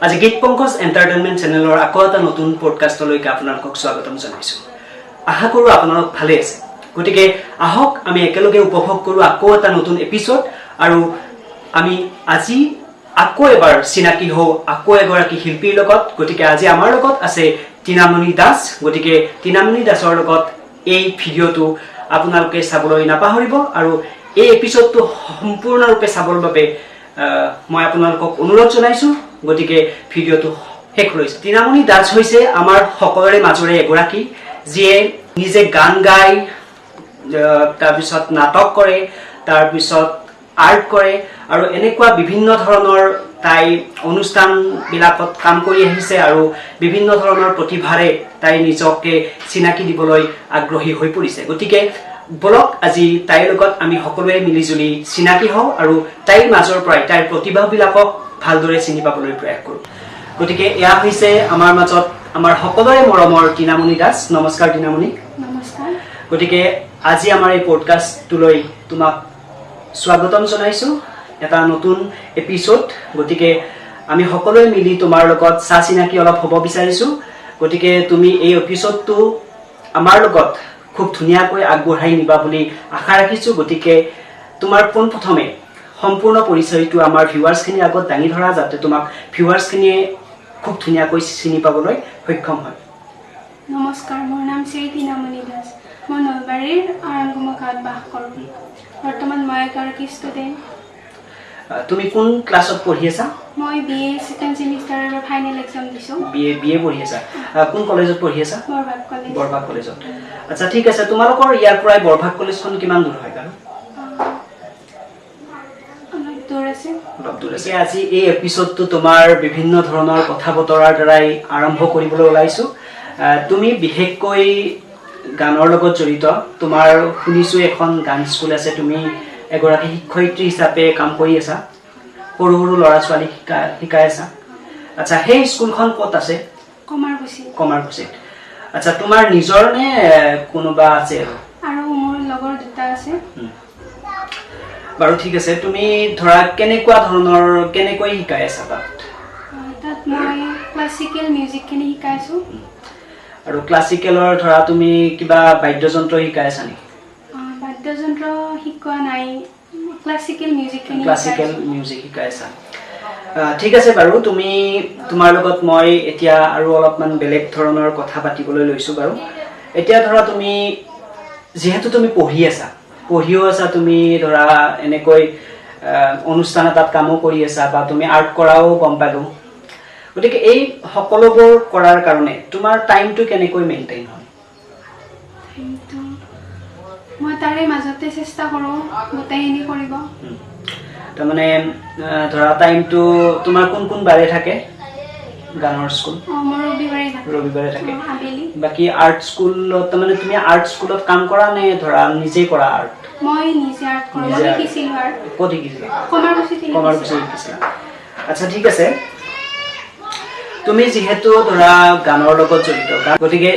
আজি গীত পংকজ এন্টাৰটেইনমেন্ট চেনেলৰ আকৌ এটা নতুন পডকাষ্টলৈকে আপোনালোকক স্বাগতম জনাইছোঁ। আশা কৰোঁ আপোনালোক ভালে আছে। গতিকে আহক আমি একেলগে উপভোগ কৰোঁ আকৌ এটা নতুন এপিছড আৰু আমি আজি আকৌ এবাৰ চিনাকি হওঁ আকৌ এগৰাকী শিল্পীৰ লগত। গতিকে আজি আমাৰ লগত আছে টিনামণি দাস। গতিকে টিনামণি দাসৰ লগত এই ভিডিঅ'টো আপোনালোকে চাবলৈ নাপাহৰিব আৰু এই এপিছডটো সম্পূৰ্ণৰূপে চাবৰ বাবে মই আপোনালোকক অনুৰোধ জনাইছোঁ। গতিকে ভিডিঅ'টো শেষলৈ চাওক। টিনামণি দাস হৈছে আমাৰ সকলোৰে মাজৰে এগৰাকী যিয়ে নিজে গান গায়, তাৰপিছত নাটক কৰে, তাৰপিছত আৰ্ট কৰে আৰু এনেকুৱা বিভিন্ন ধৰণৰ তাই অনুষ্ঠানবিলাকত কাম কৰি আহিছে আৰু বিভিন্ন ধৰণৰ প্ৰতিভাৰে তাই নিজকে চিনাকি দিবলৈ আগ্ৰহী হৈ পৰিছে। গতিকে বলক আজি তাইৰ লগত আমি সকলোৱে মিলিজুলি চিনাকি হওঁ আৰু তাইৰ মাজৰ পৰাই তাইৰ প্ৰতিভাবিলাকক ভালদৰে চিনি পাবলৈ প্ৰয়াস কৰোঁ। গতিকে এয়া হৈছে আমাৰ মাজত আমাৰ সকলোৰে মৰমৰ টিনামণি দাস। নমস্কাৰ টিনামণি। নমস্কাৰ। গতিকে আজি আমাৰ এই পডকাষ্টটোলৈ তোমাক স্বাগতম জনাইছোঁ, এটা নতুন এপিছড। গতিকে আমি সকলোৱে মিলি তোমাৰ লগত চা চিনাকি অলপ হ'ব বিচাৰিছোঁ। গতিকে তুমি এই এপিছডটো আমাৰ লগত খুব ধুনীয়াকৈ আগবঢ়াই নিবা বুলি আশা ৰাখিছোঁ। গতিকে তোমাৰ পোনপ্ৰথমে সম্পূৰ্ণ পৰিচয়টো আমাৰ ভিউৱাৰ্ছখিনিৰ আগত দাঙি ধৰা, যাতে তোমাক ভিউৱাৰ্ছখিনিয়ে খুব ধুনীয়াকৈ চিনি পাবলৈ সক্ষম হয়। নমস্কাৰ, মোৰ নাম শ্ৰী টিনামণি দাস। মই নলবাৰীৰ আৰংগমা গাঁৱত বাস কৰোঁ। বৰ্তমান মই এগৰাকী ষ্টুডেণ্ট। তুমি কোন ক্লাছত পঢ়ি আছা? মই BA ছেকেণ্ড ছেমিষ্টাৰৰ ফাইনেল এক্সাম দিছোঁ। BA পঢ়ি আছা। কোন কলেজত পঢ়ি আছা? বৰভাগ কলেজ। বৰভাগ কলেজত। আচ্ছা, ঠিক আছে। তোমালোকৰ ইয়াৰ পৰাই বৰভাগ কলেজখন কিমান দূৰ হয় বাৰু? অলপ দূৰ আছে। অলপ দূৰ আছে। আজি এই এপিছডটো তোমাৰ বিভিন্ন ধৰণৰ কথা বতৰাৰ দ্বাৰাই আৰম্ভ কৰিবলৈ ওলাইছোঁ। তুমি বিশেষকৈ গানৰ লগত জড়িত। তোমাৰ শুনিছোঁ এখন গান স্কুল আছে, তুমি এগৰাকী শিক্ষয়িত্ৰী হিচাপে কাম কৰি আছা, সৰু সৰু ল'ৰা ছোৱালীক শিকাই আছা। আচ্ছা, সেই স্কুলখন ক'ত আছে? কমাৰকুছিত। আচ্ছা, তোমাৰ নিজৰ নে কোনোবা আছে? আৰু মোৰ লগৰ দুটা আছে। বাৰু ঠিক আছে। তুমি ধৰা কেনেকৈ শিকাই আছা তাত? তাত মই ক্লাছিকেল মিউজিকখিনি শিকাইছোঁ। আৰু ক্লাছিকেলৰ ধৰা তুমি কিবা বাদ্যযন্ত্ৰ শিকাই আছা নেকি? বাদ্যযন্ত্ৰ শিকোৱা নাই, ক্লাছিকেল মিউজিক শিকাই আছা। ঠিক আছে বাৰু। তোমাৰ লগত মই এতিয়া আৰু অলপমান বেলেগ ধৰণৰ কথা পাতিবলৈ লৈছোঁ বাৰু। এতিয়া ধৰা তুমি যিহেতু তুমি পঢ়িও আছা, তুমি ধৰা এনেকৈ অনুষ্ঠান এটাত কামো কৰি আছা বা তুমি আৰ্ট কৰাও গম পালোঁ। গতিকে এই সকলোবোৰ কৰাৰ কাৰণে তোমাৰ টাইমটো কেনেকৈ মেইনটেইন হয়? মই তাৰে মাজতে চেষ্টা কৰোঁ গোটেইখিনি কৰিব। তাৰমানে ধৰা টাইমটো তোমাৰ কোন বাৰে থাকে গানৰ স্কুল? মোৰ ৰবিবাৰে থাকে। আবেলি। বাকী আৰ্ট স্কুলত, তাৰমানে তুমি আৰ্ট স্কুলত কাম কৰা নে ধৰা নিজে কৰা আৰ্ট? মই নিজে আৰ্ট কৰোঁ। মই শিকিছিলোঁ আৰ্ট। ক'ত শিকিছিলা? কমাৰকুছিত শিকিছিলা। আচ্ছা, ঠিক আছে। তুমি যিহেতু ধৰা গানৰ লগত জড়িত, গতিকে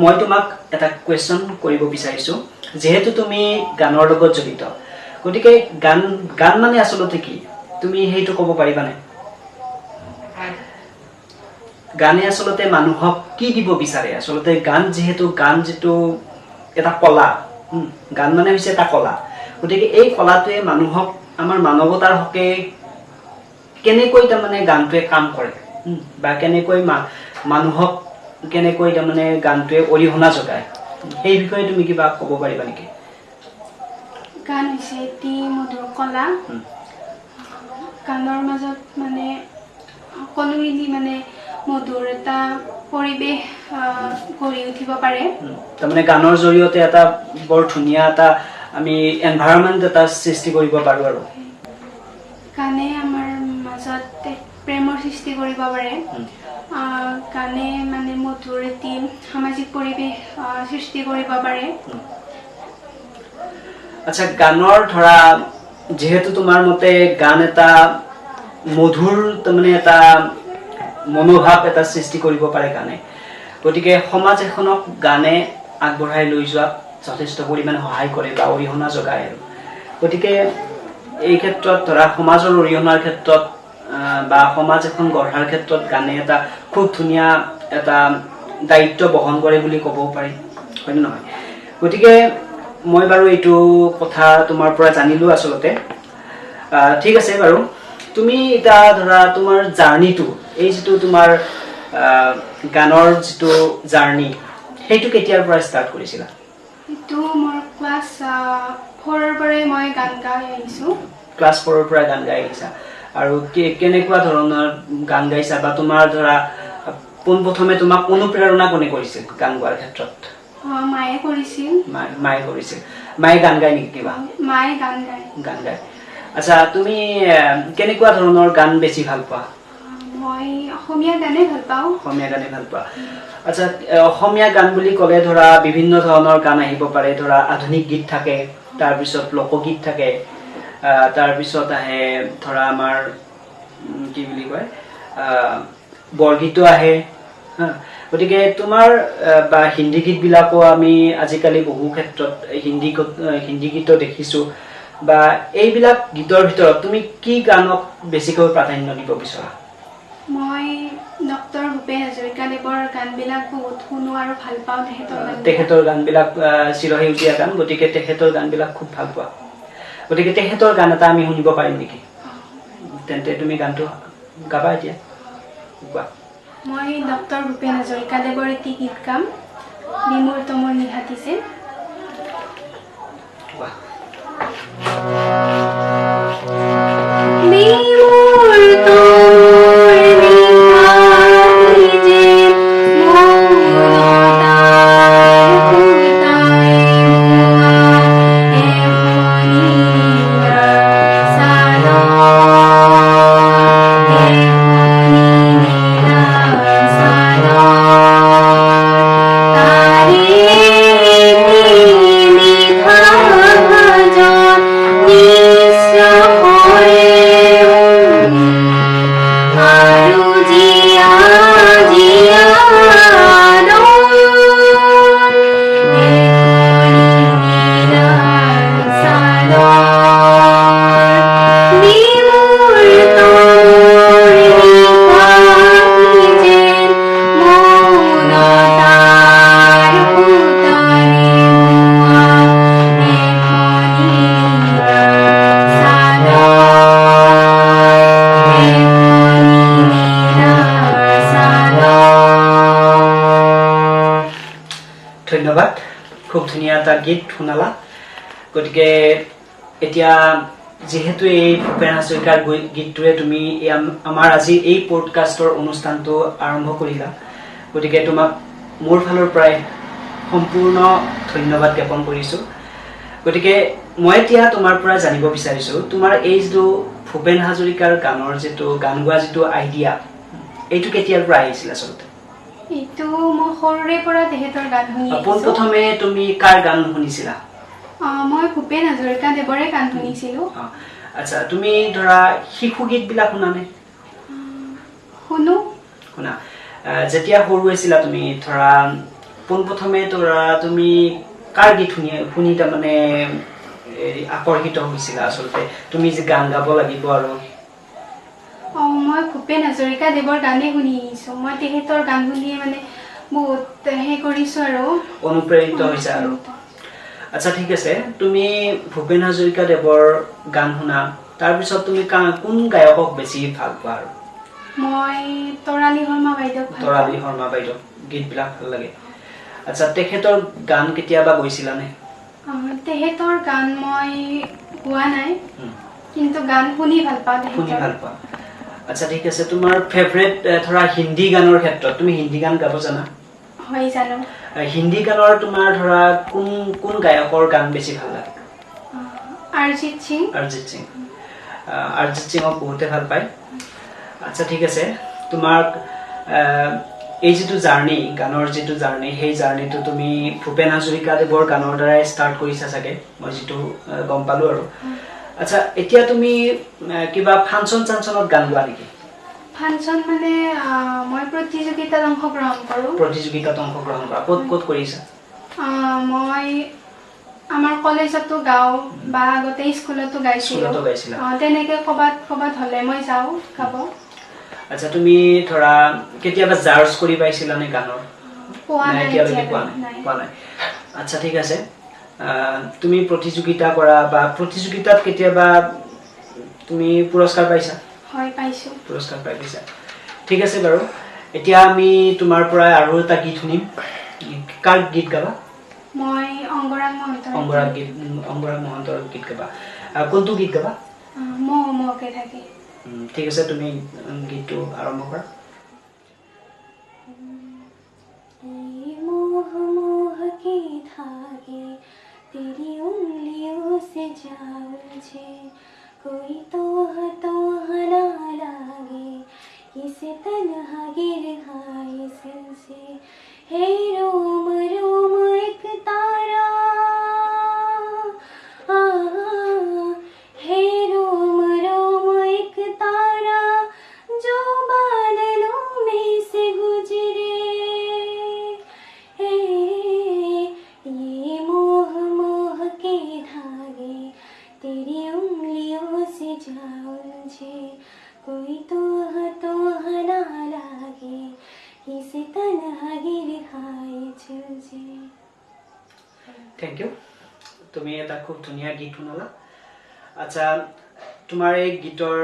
মই তোমাক এটা কুৱেশ্যন কৰিব বিচাৰিছোঁ। যিহেতু তুমি গানৰ লগত জড়িত, গতিকে গান মানে আচলতে কি, তুমি সেইটো ক'ব পাৰিবানে? গানে আচলতে মানুহক কি দিব বিচাৰে? আচলতে গান যিটো এটা কলা, গান মানে হৈছে এটা কলা। গতিকে এই কলাটোৱে মানুহক, আমাৰ মানৱতাৰ হকে কেনেকৈ তাৰমানে গানটোৱে কাম কৰে বা কেনেকৈ মানুহক তাৰমানে গানটোৱে অৰিহণা যোগায়, সেই বিষয়ে তুমি কিবা ক'ব পাৰিবা নেকি? গান হৈছে এটি মধুৰ কলা। গানৰ মাজত মানে সকলোখিনি মানে মধুৰ এটা পৰিৱেশ গঢ়ি উঠিব পাৰে। তাৰমানে গানৰ জৰিয়তে এটা বৰ ধুনীয়া এটা আমি এনভাইৰনমেণ্ট এটা সৃষ্টি কৰিব পাৰোঁ। আৰু গানে আমাৰ মাজত প্ৰেমৰ সৃষ্টি কৰিব পাৰে। গানে মানে মধুৰ এটি সামাজিক পৰিৱেশ সৃষ্টি কৰিব পাৰে। আচ্ছা, গানৰ ধৰা যিহেতু তোমাৰ মতে গান এটা মধুৰ তাৰমানে এটা মনোভাৱ এটা সৃষ্টি কৰিব পাৰে গানে, গতিকে সমাজ এখনক গানে আগবঢ়াই লৈ যোৱাত যথেষ্ট পৰিমাণে সহায় কৰে বা অৰিহণা যোগায়। আৰু গতিকে এই ক্ষেত্ৰত ধৰা সমাজৰ অৰিহণাৰ ক্ষেত্ৰত বা সমাজ এখন গঢ়াৰ ক্ষেত্ৰত গানে এটা খুব ধুনীয়া এটা দায়িত্ব বহন কৰে বুলি ক'ব পাৰি হয় নে নহয় গতিকে মই বাৰু এইটো কথা তোমাৰ পৰা জানিলো আচলতে ঠিক আছে বাৰু তুমি এটা ধৰা তোমাৰ জাৰ্নিটো এই যেটো তোমাৰ গানৰ যেটো জাৰ্নি সেইটো কেতিয়াৰ পৰা ষ্টাৰ্ট কৰিছিলা এইটো মোৰ ক্লাছ 4 ৰ পৰাই মই গান গাই আহিছো ক্লাছ 4 ৰ পৰা গান গাই আহিছা আৰু কেনেকুৱা ধৰণৰ গান গাইছা বা তোমাৰ ধৰা পোনপ্ৰথমে তোমাক অনুপ্ৰেৰণা কোনে কৰিছিল গান গোৱাৰ ক্ষেত্ৰত মায়ে কৰিছিল মায়ে গান গায় নেকি কিবা মায়ে গান গায় আচ্ছা তুমি কেনেকুৱা ধৰণৰ গান বেছি ভাল পোৱা মই অসমীয়া গানে ভাল পাওঁ আচ্ছা অসমীয়া গান বুলি ক'লে ধৰা বিভিন্ন ধৰণৰ গান আহিব পাৰে ধৰা আধুনিক গীত থাকে তাৰ পিছত লোকগীত থাকে তাৰ পিছত আহে ধৰা আমাৰ কি বুলি কয় বৰগীতো আহে গতিকে তোমাৰ বা হিন্দী গীত বিলাকো আমি আজিকালি বহু ক্ষেত্ৰত হিন্দী গীত দেখিছো বা এইবিলাক গীতৰ ভিতৰত তুমি কি গানক বেছিকৈ প্ৰাধান্য দিব বিচৰা মই ডক্টৰ ভূপেন হাজৰিকাদেৱৰ গানবিলাক বহুত শুনো আৰু ভাল পাওঁ তেখেতৰ গানবিলাক চিৰসেউজীয়া গান গতিকে তেখেতৰ গানবিলাক খুব ভাল পোৱা গতিকে তেখেতৰ গান এটা আমি শুনিব পাৰিম নেকি তেন্তে তুমি গানটো গাবা এতিয়া কোৱা মই ডক্টৰ ভূপেন হাজৰিকাদেৱৰ এটি গীত গাম নিমুৰ তমৰ নিহাতিছে কোৱা নিমুৰ তমৰ নিহাতিছে মৌনতাৰ পুতাই এখনি ধন্যবাদ খুব ধুনীয়া এটা গীত শুনালা গতিকে এতিয়া যেহেতু এই ভূপেন হাজৰিকাৰ গীতটোৱে তুমি আমাৰ আজি এই পডকাষ্টৰ অনুষ্ঠানটো আৰম্ভ কৰিলা গতিকে তোমাক মোৰ ফালৰ পৰাই সম্পূৰ্ণ ধন্যবাদ জ্ঞাপন কৰিছো গতিকে মই এতিয়া তোমাৰ পৰা জানিব বিচাৰিছো তোমাৰ এই যেটো ভূপেন হাজৰিকাৰ গানৰ যেটো গান গোৱা যেটো আইডিয়া এইটো কেতিয়াৰ পৰা আহিছিল আচলতে এইটো মই সৰুৰে পৰা তেহেতৰ গান শুনি আহিছো প্ৰথমে তুমি কাৰ গান শুনিছিলা মই ভূপেন হাজৰিকাদেৱৰে গান শুনিছিলো আচ্ছা তুমি ধৰা শিশু গীত বিলাক শুনানে শুনা যেতিয়া সৰু আছিলা তুমি ধৰা পোনপ্ৰথমে ধৰা তুমি কাৰ গীত শুনি তাৰমানে আকৰ্ষিত হৈছিলা আচলতে তুমি যে গান গাব লাগিব আৰু মই ভূপেন হাজৰিকাদেৱৰ গানে শুনি আহিছো মই তেহেতৰ গান শুনিয়ে মানে বহুত কৰিছো আৰু অনুপ্ৰেৰিত হৈছা আৰু আচ্ছা ঠিক আছে তুমি ভূপেন হাজৰিকাদেৱৰ গান শুনা তাৰ পিছত তুমি কোন গায়কক বেছি ভাল পোৱা আৰু মই তৰালী শৰ্মা বাইদেউ গীতবিলাক ভাল লাগে আচ্ছা তেখেতৰ গান কেতিয়াবা গৈছিলানে তেহেতৰ গান মই গোৱা নাই কিন্তু গান শুনি ভাল পাওঁ আচ্ছা ঠিক আছে তোমাৰ ফেভাৰিট ধৰা হিন্দী গানৰ ক্ষেত্ৰত তুমি হিন্দী গান গাব জানা হয় জানো হিন্দী গানৰ তোমাৰ ধৰা কোন গায়কৰ গান বেছি ভাল লাগে অৰিজিত সিংক বহুতে ভাল পায় আচ্ছা ঠিক আছে তোমাক এই যেটো জাৰ্নি গানৰ যেটো জাৰ্নি সেই জাৰ্নিটো তুমি ভূপেন হাজৰিকাদেৱৰ গানৰ দ্বাৰাই ষ্টাৰ্ট কৰিছা চাগে মই যেটো গম পালো আৰু আচ্ছা এতিয়া তুমি কিবা ফাংচন চাংচনত গান গোৱা নেকি ফাংচন মানে মই প্ৰতিযোগিতাত অংশগ্ৰহণ কৰা ক'ত কৰিছা মই আমাৰ কলেজতো গাওঁ বা আগতে স্কুলতো গাইছিলোঁ স্কুলতো গাইছিলা। তেনেকে ক'বাত হ'লে মই যাওঁ গাব। আচ্ছা তুমি ধৰা কেতিয়াবা জাৰ্জ কৰি পাইছিলানে গানৰ? পোৱা নাই এতিয়ালৈকে পোৱা নাই। আচ্ছা ঠিক আছে। তুমি প্ৰতিযোগিতা কৰা বা প্ৰতিযোগিতাত কেতিয়াবা তুমি পুৰস্কাৰ পাইছা? হয় পাইছোঁ। পুৰস্কাৰ পাইছা। ঠিক আছে বাৰু। এতিয়া আমি তোমাৰ পৰা আৰু এটা গীত শুনিম। কাৰ গীত গাবা? মই অংগৰাগ মহন্তৰ গীত গাবা। কোনটো গীত গাবা? মকে থাকে। ঠিক আছে তুমি গীতটো আৰম্ভ কৰা। के धागे तेरी उंगलियों से जा उलझे कोई तो ना लागे किसे तन्हा गिर हाय से हे रोम रोम एक तारा हे रोम रोम एक तारा जो बादलों में से गुजरे ये मोह मोह के धागे तेरी उंगलियों से जा उलझे कोई तो ना लागे किसे तन्हा गिर खाए छुझे। Thank U. তুমি এটা খুব ধুনীয়া গীত শুনালা। আচ্ছা তোমাৰ এই গীতৰ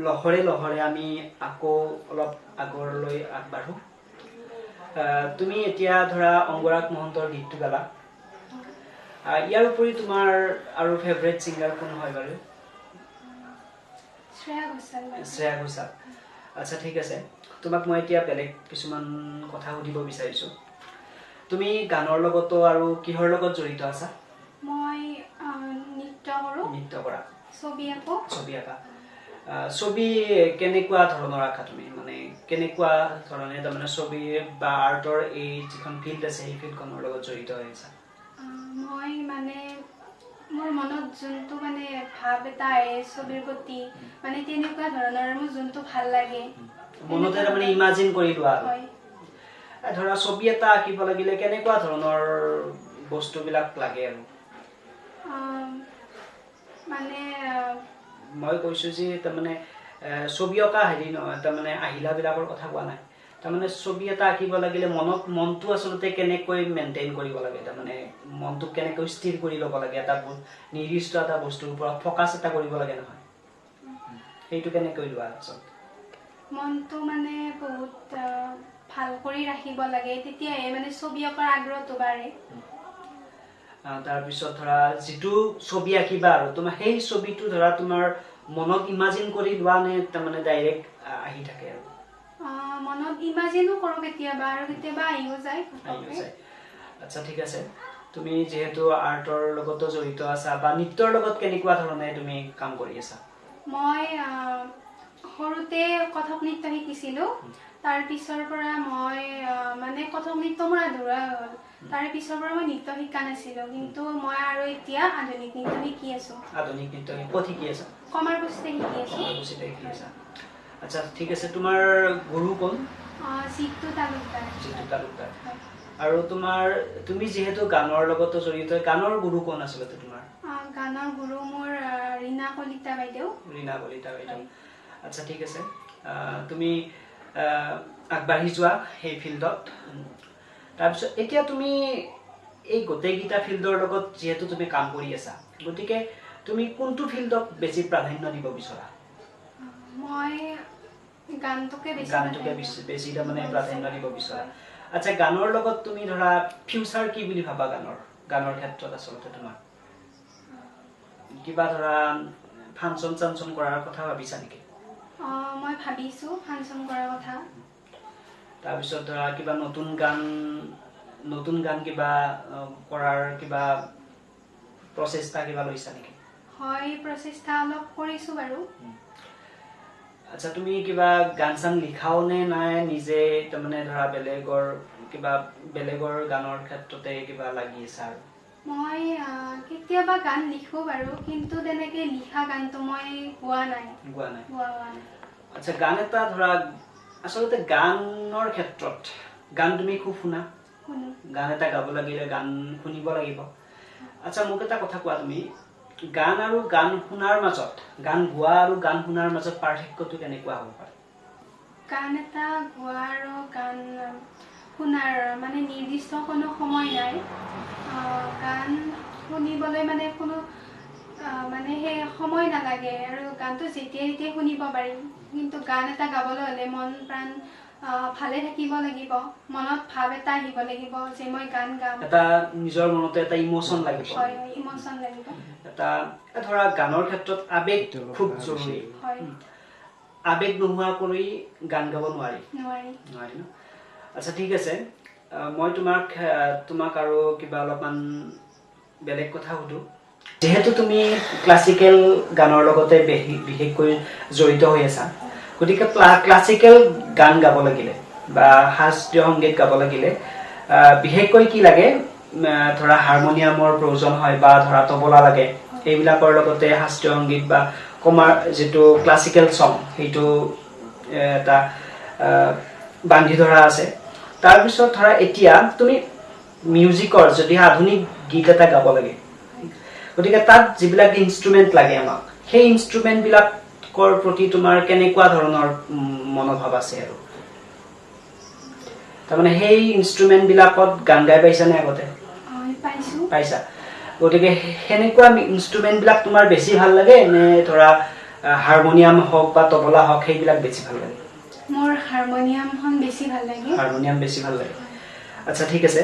লহৰে লহৰে আমি আকৌ অলপ আগলৈ আগবাঢ়ো। তুমি এতিয়া ধৰা অংগৰাগ মহন্তৰ গীতটো গালা। ইয়াৰ উপৰি তোমাৰ আৰু ফেভৰেট ছিংগাৰ কোন হয় বাৰু? শ্ৰেয়া ঘোষাল। আচ্ছা ঠিক আছে। তোমাক মই এতিয়া বেলেগ কিছুমান কথা সুধিব বিচাৰিছো। তুমি গানৰ লগতো আৰু কিহৰ লগত জড়িত আছা? মই নৃত্য কৰোঁ। নৃত্য কৰা। ছবি আঁকো। ছবি আঁকা। ছবি কেনেকুৱা ধৰণৰ আঁকা তুমি? মানে কেনেকুৱা ধৰণে তাৰমানে ছবি বা আৰ্টৰ এই যিখন ফিল্ড আছে সেই ফিল্ডখনৰ লগত জড়িত হৈ আছা? মই মানে মোৰ মনত যোনটো মানে ভাৱ এটা আহে ছবিৰ প্ৰতি মানে তেনেকুৱা ধৰণৰ মোৰ যোনটো ভাল লাগে মনতে তাৰমানে ইমাজিন কৰি লোৱা আৰু। হয়। ধৰা ছবি এটা আঁকিব লাগিলে কেনেকুৱা ধৰণৰ বস্তুবিলাক লাগে আৰু? মানে মই কৈছো যে তাৰমানে ছবি অঁকা হেৰি নহয়, তাৰমানে আহিলাবিলাকৰ কথা কোৱা নাই। তাৰমানে ছবি এটা আঁকিব লাগিলে মনটো আচলতে কেনেকৈ মেইনটেইন কৰিব লাগে, তাৰমানে মনটোক কেনেকৈ স্থিৰ কৰি ল'ব লাগে, এটা নিৰ্দিষ্ট এটা বস্তুৰ ওপৰত ফ'কাছ এটা কৰিব লাগে নহয়, সেইটো কেনেকৈ লোৱা আচলতে? মনটো মানে বহুত ভাল কৰি ৰাখিব লাগে, তেতিয়াহে মানে ছবি অঁকাৰ আগ্ৰহটো বাঢ়ে। তাৰপিছত ধৰা যিটো ছবি আঁকিবা আৰু তোমাৰ সেই ছবিটো ধৰা তোমাৰ মনত ইমাজিন কৰি লোৱা নে তাৰমানে ডাইৰেক্ট আহি থাকে আৰু? মনত ইমাজিনো কৰোঁ কেতিয়াবা আৰু কেতিয়াবা আহিও যায়। আচ্ছা ঠিক আছে। তুমি যিহেতু আৰ্টৰ লগতো জড়িত আছা বা নৃত্যৰ লগত কেনেকুৱা ধৰণে তুমি কাম কৰি আছা? মই সৰুতে কথক নৃত্য শিকিছিলোঁ। তাৰ পিছৰ পৰা মই মানে কথক নৃত্য মোৰ আধৰুৱা হ'ল। তাৰে পিছৰ পৰা মই নৃত্য শিকা নাছিলোঁ, কিন্তু মই আৰু এতিয়া আধুনিক নৃত্য শিকি আছোঁ। আধুনিক নৃত্য ক'ত শিকি আছা? কমাৰকুছিতে শিকি আছোঁ। কমাৰকুছিতে শিকি আছা। আচ্ছা ঠিক আছে। তোমাৰ গুৰু কোন? জিতু তালুকদাৰ। জিতু তালুকদাৰ। আৰু তুমি যিহেতু গানৰ লগতো জড়িত, গানৰ গুৰু কোন আচলতে তোমাৰ? গানৰ গুৰু মোৰ ৰীণা কলিতা বাইদেউ। ৰীণা কলিতা বাইদেউ। আচ্ছা ঠিক আছে। তুমি আগবাঢ়ি যোৱা সেই ফিল্ডত। তাৰপিছত এতিয়া তুমি এই গোটেইকেইটা ফিল্ডৰ লগত যিহেতু তুমি কাম কৰি আছা, গতিকে তুমি কোনটো ফিল্ডক বেছি প্ৰাধান্য দিব বিচৰা? মই গানটোকে বেছি তাৰমানে প্ৰাধান্য দিব বিচৰা। আচ্ছা গানৰ লগত তুমি ধৰা ফিউচাৰ কি বুলি ভাবা গানৰ ক্ষেত্ৰত আচলতে তোমাৰ? কিবা ধৰা ফাংচন চাংচন কৰাৰ কথা ভাবিছা নেকি? মই ভাবিছোঁ ফাংচন কৰাৰ কথা। তাৰপিছত ধৰা কিবা নতুন গান কিবা কৰাৰ কিবা প্ৰচেষ্টা কিবা লৈছা নেকি? হয়, প্ৰচেষ্টা অলপ কৰিছোঁ বাৰু। আচ্ছা তুমি কিবা গান চান লিখাও নে নাই নিজে তাৰমানে ধৰা বেলেগৰ গানৰ ক্ষেত্ৰতে কিবা লাগি আছা আৰু? মই কেতিয়াবা গান লিখোঁ বাৰু, কিন্তু তেনেকে লিখা গানটো মই গোৱা নাই। আচ্ছা গান এটা ধৰা আচলতে গানৰ ক্ষেত্ৰত গান তুমি খুব শুনা? গান এটা গাব লাগিলে গান শুনিব লাগিব। আচ্ছা মোক এটা কথা কোৱা তুমি গান আৰু গান শুনাৰ মাজত গান গোৱা আৰু গান শুনাৰ মাজত পাৰ্থক্যটো কেনেকুৱা হ'ব পাৰে গান এটা গোৱা আৰু গান শুনাৰ মানে নিৰ্দিষ্ট কোনো সময় নাই গান শুনিবলৈ মানে কোনো মানে সেই সময় নালাগে আৰু গানটো যেতিয়াই তেতিয়াই শুনিব পাৰিম কিন্তু গান এটা গাবলৈ হ'লে মন প্ৰাণ ভালে থাকিব লাগিব মনত ভাৱ এটা আহিব লাগিব যে মই গান গাম এটা নিজৰ মনতে এটা ইমোশন লাগিব হয় ইমোশন লাগিব এটা ধৰা গানৰ ক্ষেত্ৰত আবেগ খুব জৰুৰী হয় আবেগ নোহোৱা কৰি গান গাব নোৱাৰি নোৱাৰি ন আচ্ছা ঠিক আছে মই তোমাক আৰু কিবা অলপমান বেলেগ কথা সুধো যেহেতু তুমি ক্লাছিকেল গানৰ লগতে বিশেষকৈ জড়িত হৈ আছা গতিকে ক্লাছিকেল গান গাব লাগিলে বা শাস্ত্ৰীয় সংগীত গাব লাগিলে বিশেষকৈ কি লাগে ধৰা হাৰমনিয়ামৰ প্ৰয়োজন হয় বা ধৰা তবলা লাগে এইবিলাকৰ লগতে শাস্ত্ৰীয় সংগীত বা যিটো ক্লাছিকেল সং সেইটো এটা বান্ধি ধৰা আছে তাৰপিছত ধৰা এতিয়া তুমি মিউজিকৰ যদি আধুনিক গীত এটা গাব লাগে গতিকে তাত যিবিলাক ইনষ্ট্ৰুমেণ্ট লাগে আমাক সেই ইনষ্ট্ৰুমেণ্টবিলাকৰ প্ৰতি তোমাৰ কেনেকুৱা ধৰণৰ মনোভাৱ আছে আৰু তাৰমানে সেই ইনষ্ট্ৰুমেণ্টবিলাকত গান গাই পাইছানে আগতে পাইছা গতিকে সেনেকুৱা ইনষ্ট্ৰুমেণ্টবিলাক তোমাৰ বেছি ভাল লাগে নে ধৰা হাৰমনিয়াম হওক বা তবলা হওক সেইবিলাক বেছি ভাল লাগে মোৰ হাৰমনিয়ামখন বেছি ভাল লাগে হাৰমনিয়াম বেছি ভাল লাগে আচ্ছা ঠিক আছে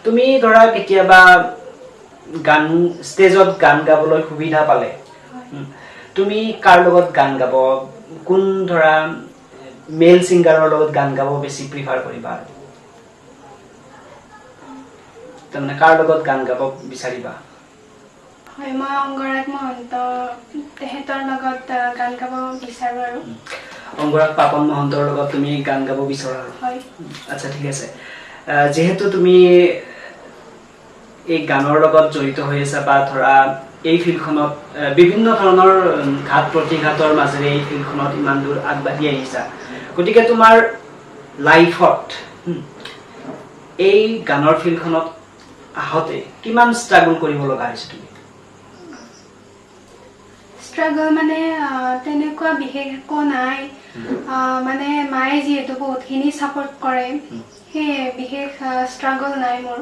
তুমি ধৰা কেতিয়াবা গান ষ্টেজত গান গাবলৈ সুবিধা পালে তুমি কাৰ লগত গান গাব কোন ধৰা মেল সিংগাৰৰ লগত গান গাব বেছি প্ৰিফাৰ কৰিবা তাৰমানে কাৰ লগত গান গাব বিচাৰিবা হয় মই অংগৰাগ মহন্ত তেহেতৰ লগত গান গাব বিচাৰো আৰু অংগৰাগ পাপন মহন্তৰ লগত তুমি গান গাব বিচৰা হয় আচ্ছা ঠিক আছে যেহেতু তুমি এই গানৰ লগত জড়িত হৈ আছা বা ধৰা এই ফিল্ডখনত বিভিন্ন ধৰণৰ ঘাত প্ৰতিঘাতৰ মাজেৰে এই ফিল্ডখনত ইমান দূৰ আগবাঢ়ি আহিছা গতিকে তোমাৰ লাইফত এই গানৰ ফিল্ডখনত আহোঁতে কিমান ষ্ট্ৰাগল কৰিব লগা হৈছে তুমি ষ্ট্ৰাগল মানে তেনেকুৱা বিশেষ একো নাই মানে মায়ে যিহেতু বহুতখিনি ছাপোৰ্ট কৰে সেয়ে বিশেষ ষ্ট্ৰাগল নাই মোৰ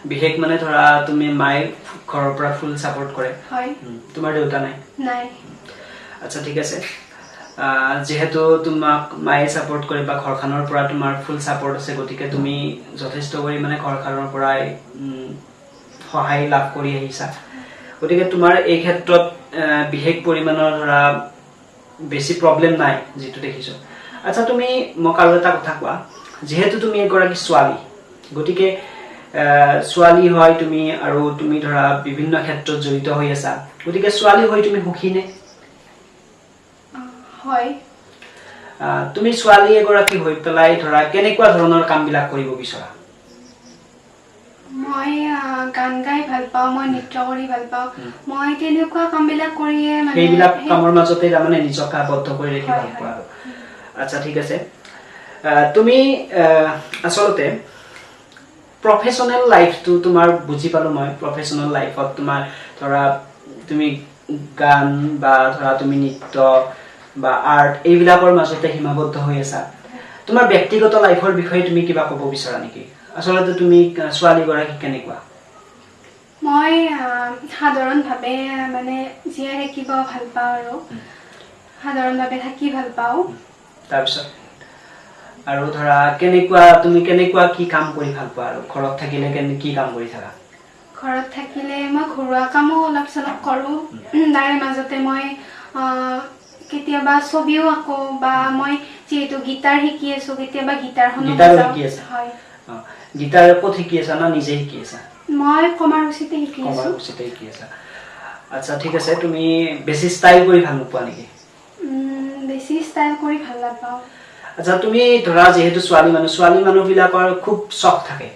বিশেষ মানে ধৰা তুমি মায়ে ঘৰৰ পৰা ফুল ছাপোৰ্ট কৰে হয় তোমাৰ দেউতা নাই নাই আচ্ছা ঠিক আছে যেহেতু তোমাক মায়ে ছাপোৰ্ট কৰে বা ঘৰখনৰ পৰা তোমাৰ ফুল ছাপোৰ্ট আছে গতিকে তুমি যথেষ্ট পৰিমাণে ঘৰখনৰ পৰাই সহায় লাভ কৰি আহিছা গতিকে তোমাৰ এই ক্ষেত্ৰত বিশেষ পৰিমাণৰ ধৰা বেছি প্ৰব্লেম নাই যিটো দেখিছো আচ্ছা তুমি মোক আৰু এটা কথা কোৱা যেহেতু তুমি এগৰাকী ছোৱালী গতিকে ছোৱালী হয় তুমি আৰু তুমি ধৰা বিভিন্ন ক্ষেত্ৰত জড়িত হৈ আছা গতিকে ছোৱালী হৈ তুমি সুখী নে হয় তুমি ছোৱালী এগৰাকী হৈ পেলাই ধৰা কেনেকুৱা ধৰণৰ কামবিলাক কৰিব বিচৰা মই গান গাই ভাল পাওঁ মই নৃত্য কৰি ভাল পাওঁ মই তেনেকুৱা কামবিলাক কৰিয়ে মানে সেইবিলাক কামৰ মাজতে তাৰমানে নিজকে আবদ্ধ কৰি ৰাখি ভাল পোৱা আচ্ছা ঠিক আছে তুমি আচলতে প্ৰফেশনেল লাইফটো তোমাৰ বুজি পালো মই প্ৰফেশনেল লাইফত তোমাৰ ধৰা তুমি গান বা ধৰা তুমি নৃত্য বা আৰ্ট এইবিলাকৰ মাজতে সীমাবদ্ধ হৈ আছা তোমাৰ ব্যক্তিগত লাইফৰ বিষয়ে তুমি কিবা ক'ব বিচৰা নেকি আচলতে তুমি ছোৱালী গৰাকী কেনেকুৱা মই সাধাৰণভাৱে মানে জীয়াই থাকিব ভাল পাওঁ আৰু সাধাৰণভাৱে থাকি ভাল পাওঁ তাৰপিছত আৰু ধৰা তুমি কেনেকুৱা কি কাম কৰি ভাল পোৱা আৰু ঘৰত থাকিলে কি কাম কৰি থাকা ঘৰত থাকিলে মই ঘৰুৱা কামো অলপ চলপ কৰোঁ তাৰে মাজতে মই কেতিয়াবা ছবিও আঁকো বা মই যিহেতু গীটাৰ শিকি আছো কেতিয়াবা গীটাৰখনো শিকি আছা হয় গীটাৰ ক'ত শিকি আছা না নিজে শিকি আছা মই কমাৰকুছিতে শিকি আছো কমাৰকুছিতে শিকি আছা আচ্ছা ঠিক আছে তুমি বেছি ষ্টাইল কৰি ভাল নোপোৱা নেকি বেছি ষ্টাইল কৰি ভাল নাপাওঁ আচ্ছা তুমি ধৰা যেহেতু ছোৱালী মানুহবিলাকৰ খুব চখ থাকে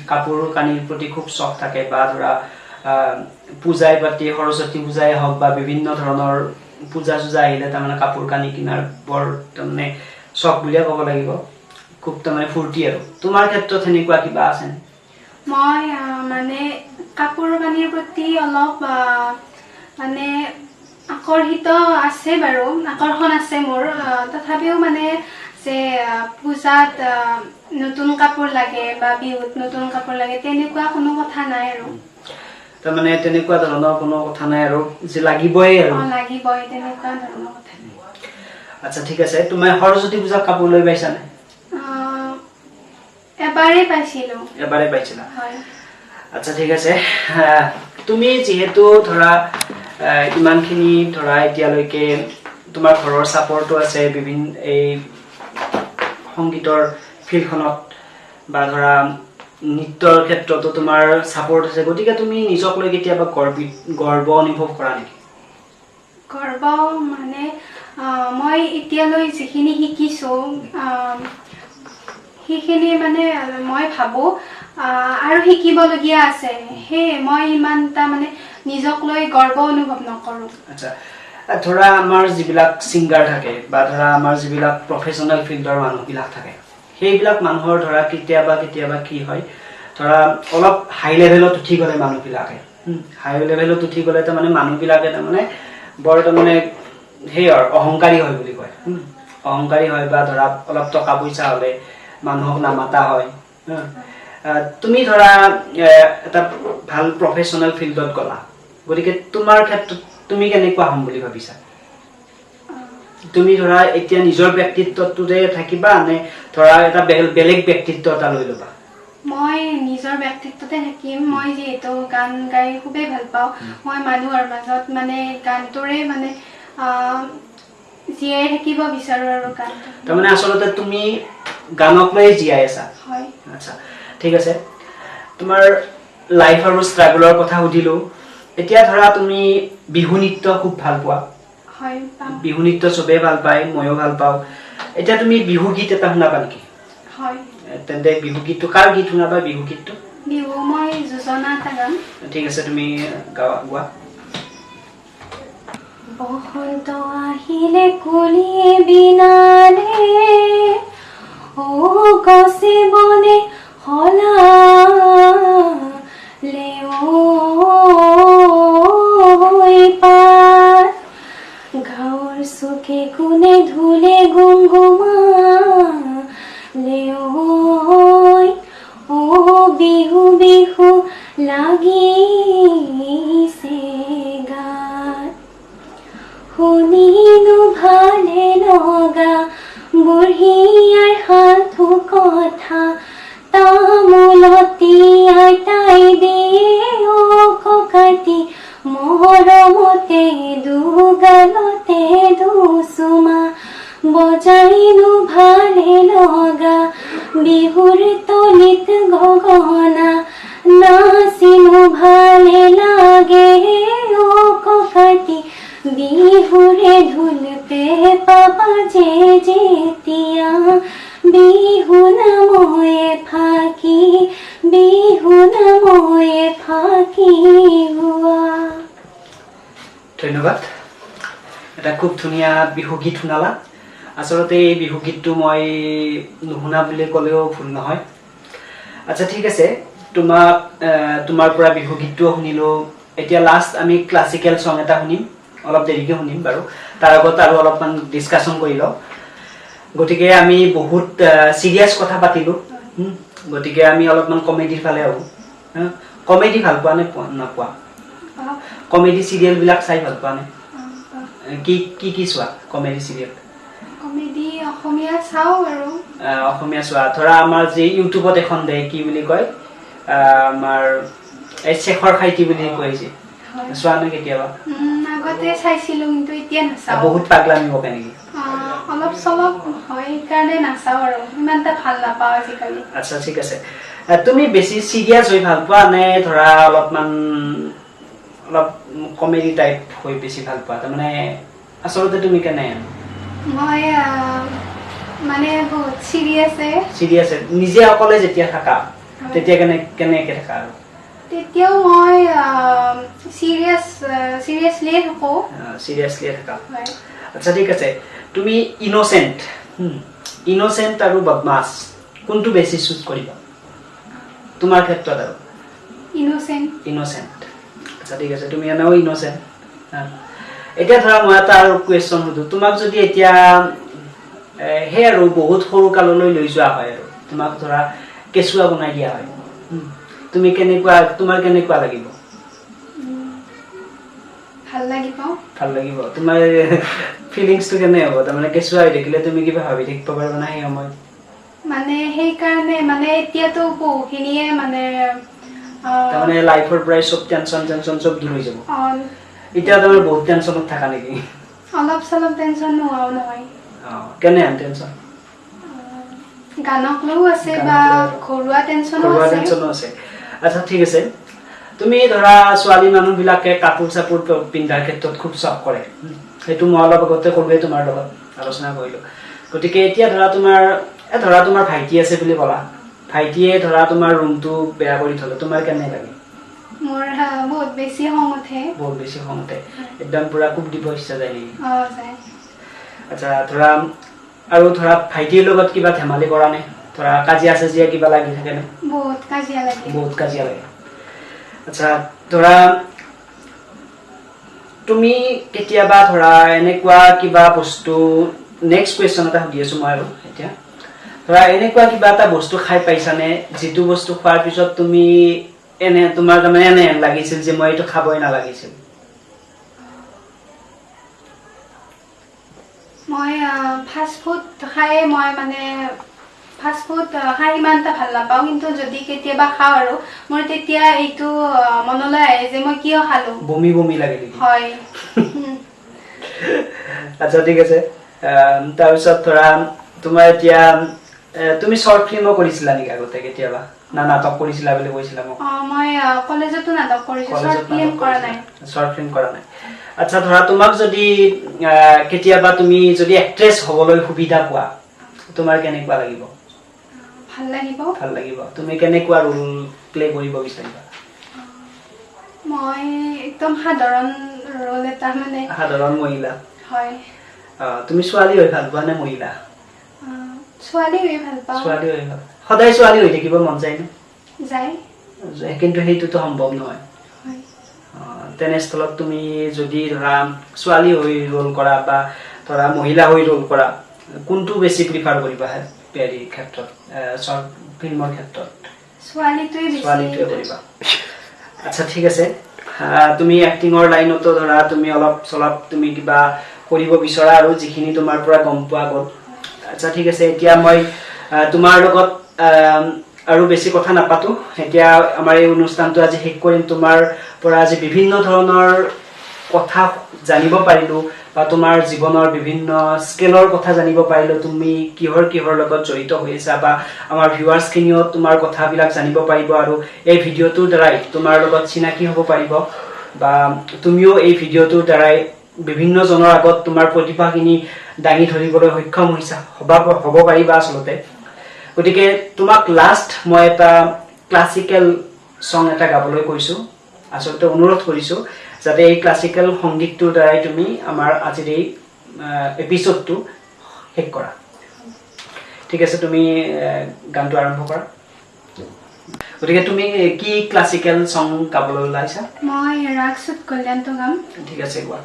কাপোৰ কানিৰ প্ৰতি খুব চখ থাকে বা ধৰা পূজাই পাতি সৰস্বতী পূজাই হওক বা বিভিন্ন ধৰণৰ পূজা আহিলে তাৰমানে কাপোৰ কানি কিনাৰ বৰ তাৰমানে চখ বুলিয়ে ক'ব লাগিব খুব তাৰমানে ফূৰ্তি আৰু তোমাৰ ক্ষেত্ৰত সেনেকুৱা কিবা আছে মই মানে কাপোৰ কানিৰ প্ৰতি অলপ মানে আকৰ্ষিত আছে বাৰু, আকৰ্ষণ আছে মোৰ। তথাপিও মানে যে পূজাত নতুন কাপোৰ লাগে বা বিহুত নতুন কাপোৰ লাগে তেনেকুৱা কোনো কথা নাই আৰু। তাৰমানে তেনেকুৱা ধৰণৰ কোনো কথা নাই আৰু যে লাগিবই আৰু। লাগিবই তেনেকুৱা ধৰণৰ কথা নাই। আচ্ছা ঠিক আছে, তুমি সৰস্বতী পূজাত কাপোৰ লৈ পাইছানে? এবাৰেই পাইছিলো। এবাৰে পাইছিলা? হয়। আচ্ছা ঠিক আছে, তুমি যিহেতু ধৰা ইমানখিনি ধৰা এতিয়ালৈকে তোমাৰ ঘৰৰ ছাপোৰ্টো আছে বিভিন্ন এই সংগীতৰ ফিল্ডখনত বা ধৰা নৃত্যৰ ক্ষেত্ৰতো তোমাৰ ছাপোৰ্ট আছে, গতিকে তুমি নিজক লৈ কেতিয়াবা গৰ্ব অনুভৱ কৰা নেকি? গৰ্ব মানে মই এতিয়ালৈ যিখিনি শিকিছো সেইখিনি মানে মই ভাবো আৰু শিকিবলগীয়া আছে, সেয়ে মই ইমান এটা মানে নিজক লৈ গৰ্ব অনুভৱ নকৰো। আচ্ছা, ধৰা আমাৰ যিবিলাক ছিংগাৰ থাকে বা ধৰা আমাৰ যিবিলাক প্ৰফেচনেল ফিল্ডৰ মানুহবিলাক থাকে, সেইবিলাক মানুহৰ ধৰা কেতিয়াবা কি হয়, ধৰা অলপ হাই লেভেলত উঠি গ'লে মানুহবিলাকে হাই লেভেলত উঠি গ'লে তাৰমানে মানুহবিলাকে তাৰমানে বৰ তাৰমানে সেই আৰু অহংকাৰী হয় বুলি কয়। অহংকাৰী হয় বা ধৰা অলপ টকা পইচা হ'লে মানুহক নামাতা হয়। তুমি ধৰা এটা ভাল প্ৰফেচনেল ফিল্ডত গ'লা, গতিকে তোমাৰ ক্ষেত্ৰত তুমি কেনেকুৱা হ'ম বুলি ভাবিছা? তুমি ধৰা এতিয়া নিজৰ ব্যক্তিত্বটোতে থাকিবা নে ধৰা এটা বেলেগ ব্যক্তিত্ব এটা লৈ ল'বা? মই নিজৰ ব্যক্তিত্বতে থাকিম। মই যিহেতু গান গাই খুবেই ভাল পাওঁ, মই মানুহৰ মাজত মানে গানটোৰে মানে জীয়াই থাকিব বিচাৰো আৰু গানটো। তাৰমানে আচলতে তুমি গানক লৈ জীয়াই আছা? হয়। আচ্ছা ঠিক আছে, তোমাৰ লাইফ আৰু ষ্ট্ৰাগলৰ কথা সুধিলো। এতিয়া ধৰা তুমি বিহু নৃত্য খুব ভাল পোৱা। হয়, বিহু নৃত্য চবেই ভাল পায়, ময়ো ভাল পাওঁ। এতিয়া তুমি বিহু গীত এটা শুনাবা নেকি? হয়। তেন্তে বিহু গীতটো কাৰ গীত শুনাবা? বিহু গীতটো বিহু মই যোজনা এটা গাম। ঠিক আছে, তুমি গোৱা। বসন্ত আহিলে কুলিয়ে বিনালে, ও গছে বনে সলালে ঐ পাত, গাঁৱৰ চুকে কোণে ধুলে গুমগুমালে ঐ বিহু বিহু লাগিছে গাত, শুনিনো ভালে লগা বুঢ়ীয়াৰ সাধু কথা, তামোলতি আইতাই দিয়ে ককাতি, মৰমতে দুগালতে দুচুমা, বজাইনো ভালে লগা বিহুৰ তলিত গগনা, নাচিনো ভালে লাগে ককাতি, বিহুৰে ঢোল পেঁপা বাজে যেতিয়া, বিহু নাময়ে ফাঁকি, বিহু নাময়ে ফাঁকি গোৱা। ধন্যবাদ, এটা খুব ধুনীয়া বিহু গীত শুনালা। আচলতে এই বিহু গীতটো মই নুশুনা বুলি ক'লেও ভুল নহয়। আচ্ছা ঠিক আছে, তোমাৰ পৰা বিহু গীতটোও শুনিলো। এতিয়া লাষ্ট আমি ক্লাছিকেল চং এটা শুনিম, অলপ দেৰিকে শুনিম বাৰু। তাৰ আগত আৰু অলপমান ডিছকাশ্যন কৰি লওঁ। গতিকে আমি বহুত চিৰিয়াছ কথা পাতিলো, গতিকে আমি অলপমান কমেডিৰ ফালে আহোঁ। কমেডি ভাল পোৱা নে নাপোৱা? কমেডি চিৰিয়েলবিলাক চাই ভাল পোৱা নে? কি চোৱা কমেডি চিৰিয়েল? কমেডি অসমীয়া চাওঁ আৰু। অসমীয়া চোৱা, ধৰা আমাৰ যি ইউটিউবত এখন দে কি বুলি কয়, আমাৰ এই শেখৰ খাইটি বুলি কয় যে, চোৱা নে কেতিয়াবা? আগতে চাইছিলো কিন্তু এতিয়া নাচাওঁ। বহুত পাগলামি বকে নেকি? অলপ চলপ হয়, সেইকাৰণে নাচাওঁ আৰু ইমান এটা ভাল নাপাওঁ আজিকালি। আচ্ছা ঠিক আছে, তুমি বেছি চিৰিয়াছ হৈ ভাল পোৱা নে ধৰা অলপ কমেডি টাইপ হৈ বেছি ভাল পোৱা? তাৰমানে আচলতে তুমি কেনে? মই মানে বহুত চিৰিয়াছে। নিজে অকলে যেতিয়া থাকা তেতিয়া কেনেকে থাকা? আৰু তেতিয়াও মই চিৰিয়াছলিয়ে থাকো। চিৰিয়াছলিয়ে থাকা। আচ্ছা ঠিক আছে, তুমি ইন'চেণ্ট আৰু বদমাছ কোনটো বেছি চুজ কৰিবা তোমাৰ ক্ষেত্ৰত? আৰু ইনোসেন্ট। ইন'চেণ্ট। আচ্ছা ঠিক আছে, তুমি এনেও ইন'চেণ্ট। এতিয়া ধৰা মই এটা আৰু কুৱেশ্যন সুধো তোমাক, যদি এতিয়া সেই আৰু বহুত সৰু কাললৈ লৈ যোৱা হয় আৰু তোমাক ধৰা কেঁচুৱা বনাই দিয়া হয়, তুমি তোমাৰ কেনেকুৱা লাগিব? ভাল লাগিব। ভাল লাগিব। তোমাৰ ফিলিংছটো কেনে হ'ব? তাৰমানে কেঁচুৱা হৈ থাকিলে তুমি কিবা ভাবি থাকিব পাৰিবা না সেই সময়ত? মানে সেইকাৰণে মানে এতিয়াতো বহুখিনিয়ে মানে তাৰমানে লাইফৰ পৰাই চব টেনচন চব দূৰ হৈ যাব। এতিয়া তোমাৰ বহুত টেনচনত থাকা নেকি? অলপ চলপ টেনচন নোহোৱাও নহয়। কেনে টেনচন? গানক লৈও আছে বা ঘৰুৱা টেনচনো আছে। আচ্ছা ঠিক আছে, তুমি ধৰা ছোৱালী মানুহ বিলাকে কাপোৰ চাপোৰ পিন্ধাৰ ক্ষেত্ৰত খুব চখ কৰে, সেইটো মই অলপ আগতে ক'লোৱে তোমাৰ লগত আলোচনা কৰিলো। গতিকে এতিয়া ধৰা তোমাৰ ভাইটি আছে বুলি ক'লা, ভাইটিয়ে ধৰা তোমাৰ ৰুমটো বেয়া কৰি থলে তোমাৰ কেনে লাগে? মোৰ বহুত বেছি খং উঠে। বহুত বেছি খং উঠে, একদম পুৰা কোব দিব ইচ্ছা যায় নেকি? যায়। আচ্ছা আৰু ধৰা ভাইটিৰ লগত কিবা ধেমালি কৰা নে? ধৰা কাজিয়া চাজিয়া কিবা লাগি থাকে নে? বহুত কাজিয়া লাগে। আচ্ছা ধৰা তুমি কেতিয়াবা ধৰা এনেকুৱা কিবা বস্তু, নেক্সট কুৱেশ্যন এটা সুধি আছো মই আৰু এতিয়া, ধৰা এনেকুৱা কিবা এটা বস্তু খাই পাইছানে যিটো বস্তু খোৱাৰ পিছত তুমি তোমাৰ তাৰমানে এনে লাগিছিল যে মই এইটো খাবই নালাগিছিল? মই ফাষ্ট ফুড খাই ইমান এটা ভাল নাপাওঁ, কিন্তু যদি কেতিয়াবা খাওঁ আৰু মোৰ তেতিয়া এইটো মনলৈ আহে যে মই কিয় খালো। বমি লাগে নেকি? হয়। আচ্ছা ঠিক আছে, তাৰপিছত ধৰা তোমাৰ এতিয়া তুমি শ্বৰ্ট ফিল্মো কৰিছিলা নেকি আগতে কেতিয়াবা, না নাটক কৰিছিলা বুলি কৈছিলা মোক? মই কলেজতো নাটক কৰিছো, শ্বৰ্ট ফিল্ম কৰা নাই। আচ্ছা ধৰা তোমাক যদি কেতিয়াবা তুমি যদি এক্ট্ৰেছ হবলৈ সুবিধা পোৱা, তোমাৰ কেনেকুৱা লাগিব? ভাল লাগিব। তুমি কেনেকুৱা ৰোল প্লে কৰিব বিচাৰিবা? মই একদম সাধাৰণ ৰোল এটা, মানে সাধাৰণ মহিলা। হয়। তুমি ছোৱালী হৈ ভাল পোৱা নে মহিলা? ছোৱালী হৈ ভাল পাওঁ। সদায় ছোৱালী হৈ থাকিব মন যায় নে? যায়। কিন্তু সেইটোতো সম্ভৱ নহয়। তেনেস্থলত তুমি যদি ধৰা ছোৱালী হৈ ৰোল কৰা বা ধৰা মহিলা হৈ ৰোল কৰা, কোনটো বেছি প্ৰিফাৰ কৰিবা ক্ষেত্ৰত, শ্বৰ্ট ফিল্মৰ ক্ষেত্ৰত? ছোৱালীটোৱে কৰিবা। আচ্ছা ঠিক আছে, তুমি এক্টিঙৰ লাইনতো ধৰা তুমি অলপ চলপ তুমি কিবা কৰিব বিচৰা আৰু যিখিনি তোমাৰ পৰা গম পোৱা গ'ল। আচ্ছা ঠিক আছে, এতিয়া মই তোমাৰ লগত আৰু বেছি কথা নাপাতো, এতিয়া আমাৰ এই অনুষ্ঠানটো আজি শেষ কৰিম। তোমাৰ পৰা আজি বিভিন্ন ধৰণৰ কথা জানিব পাৰিলো, বা তোমাৰ জীৱনৰ বিভিন্ন স্কেলৰ কথা জানিব পাৰিলো, তুমি কিহৰ লগত জড়িত হৈ আছা, বা আমাৰ ভিউৱাৰ্ছ খিনিও তোমাৰ কথাবিলাক জানিব পাৰিব, আৰু এই ভিডিঅ'টোৰ দ্বাৰাই তোমাৰ লগত চিনাকি হ'ব পাৰিব, বা তুমিও এই ভিডিঅ'টোৰ দ্বাৰাই বিভিন্ন জনৰ আগত তোমাৰ প্ৰতিভাখিনি দাঙি ধৰিবলৈ সক্ষম হ'ব পাৰিবা আচলতে। গতিকে তোমাক লাষ্ট মই এটা ক্লাছিকেল চং এটা গাবলৈ কৈছো, আচলতে অনুৰোধ কৰিছো যাতে এই ক্লাছিকেল সংগীতটোৰ দ্বাৰাই তুমি আমাৰ আজিৰ এই এপিছডটো শেষ কৰা। ঠিক আছে, তুমি গানটো আৰম্ভ কৰা। গতিকে তুমি কি ক্লাছিকেল চং গাবলৈ ওলাইছা? মই ৰাগ চুত কল্যাণটো গাম। ঠিক আছে, গোৱা।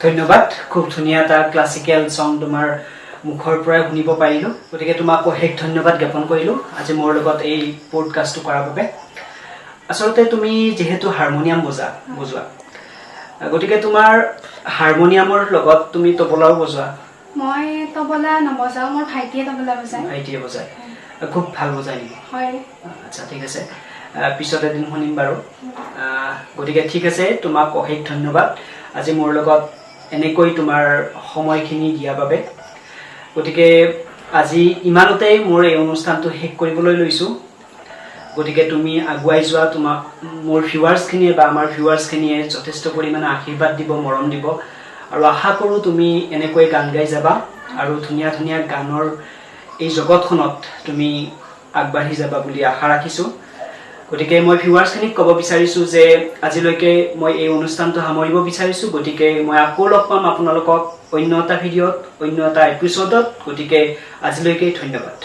ধন্যবাদ খুব ধুনীয়া এটা ক্লাছিকেল সং তোমাৰ মুখৰ পৰাই শুনিব পাৰিলোঁ গতিকে তোমাক অশেষ ধন্যবাদ জ্ঞাপন কৰিলোঁ আজি মোৰ লগত এই পডকাষ্টটো কৰাৰ বাবে আচলতে তুমি যিহেতু হাৰমনিয়াম বজোৱা গতিকে তোমাৰ হাৰমনিয়ামৰ লগত তুমি তবলাও বজোৱা মই তবলা নবজাওঁ মোৰ ভাইটিয়ে তবলা বজায় ভাইটিয়ে বজায় খুব ভাল বজায় নেকি হয় আচ্ছা ঠিক আছে পিছত এদিন শুনিম বাৰু গতিকে ঠিক আছে তোমাক অশেষ ধন্যবাদ আজি মোৰ লগত এনেকৈ তোমাৰ সময়খিনি দিয়াৰ বাবে গতিকে আজি ইমানতেই মোৰ এই অনুষ্ঠানটো শেষ কৰিবলৈ লৈছোঁ গতিকে তুমি আগুৱাই যোৱা তোমাক মোৰ ভিউৱাৰ্ছখিনিয়ে বা আমাৰ ভিউৱাৰ্ছখিনিয়ে যথেষ্ট পৰিমাণে আশীৰ্বাদ দিব মৰম দিব আৰু আশা কৰোঁ তুমি এনেকৈ গান গাই যাবা আৰু ধুনীয়া ধুনীয়া গানৰ এই জগতখনত তুমি আগবাঢ়ি যাবা বুলি আশা ৰাখিছোঁ গতিকে মই ভিউৱাৰ্ছখিনিক ক'ব বিচাৰিছোঁ যে আজিলৈকে মই এই অনুষ্ঠানটো সামৰিব বিচাৰিছোঁ গতিকে মই আকৌ লগ পাম আপোনালোকক অন্য এটা ভিডিঅ'ত অন্য এটা এপিছ'ডত গতিকে আজিলৈকে ধন্যবাদ